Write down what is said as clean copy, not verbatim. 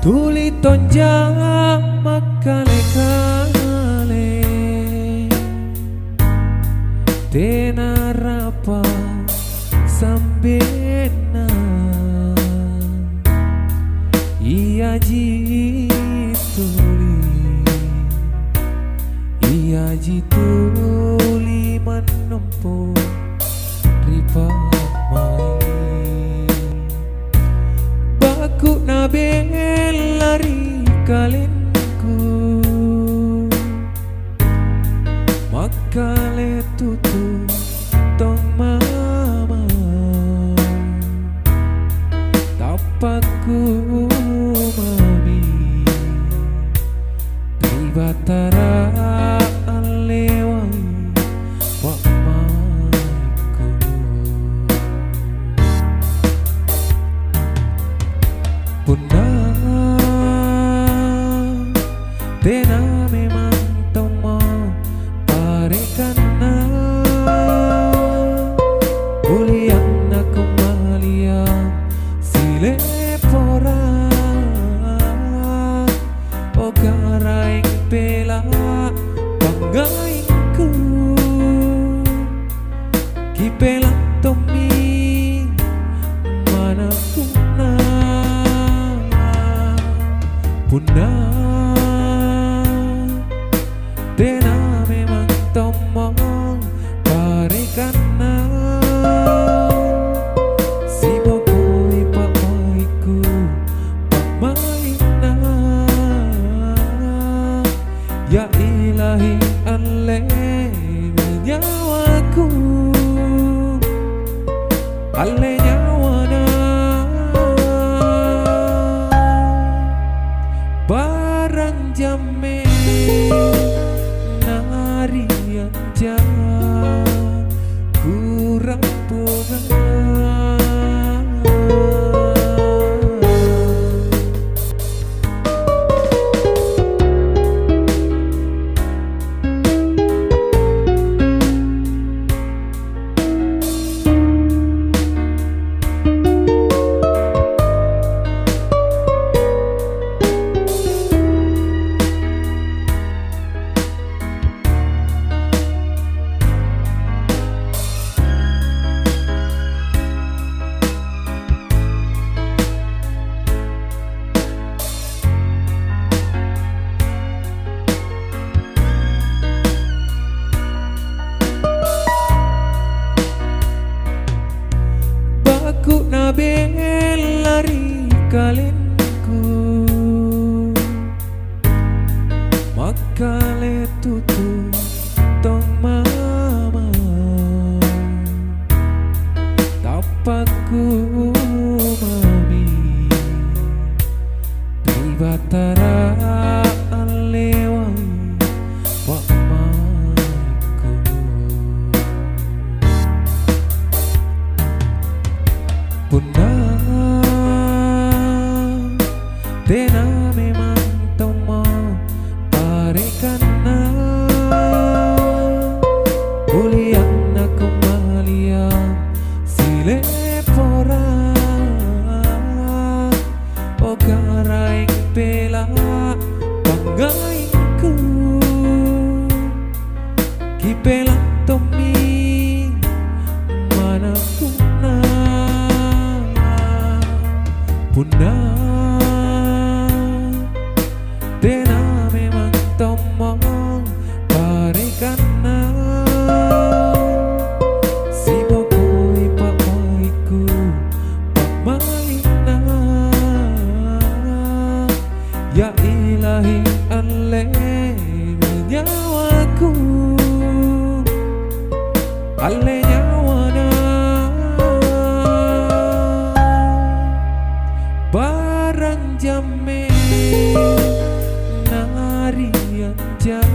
Tuli tonjang makale-kale tenarapa sambena iya jituli menempuh ripa mai baku nabel lari kalinku makale tutu tong mama tapaku mami tribatara alewai wak maiku punna tena memang tomo parekana ulian aku malia sile pora ogaraing pela panggaingku kipela tomi mana punna tena memang tomong parekana si bokoi pak maiku pak maina ya ilahi ale nyawaku ale nyawana barang jame narian jam kurang baku nabel lari kalinku makale tutu tong mama tapaku mami tribatara alewai wak maiku punna tena memang tomo parekana ulian aku malia sile pora ogaraing pela panggaingku kipela tomi mana punna tena memang tomong parekana si bokoi pak maiku pak maina ya ilahi ale nyawaku ale nyawana barang jame narian jam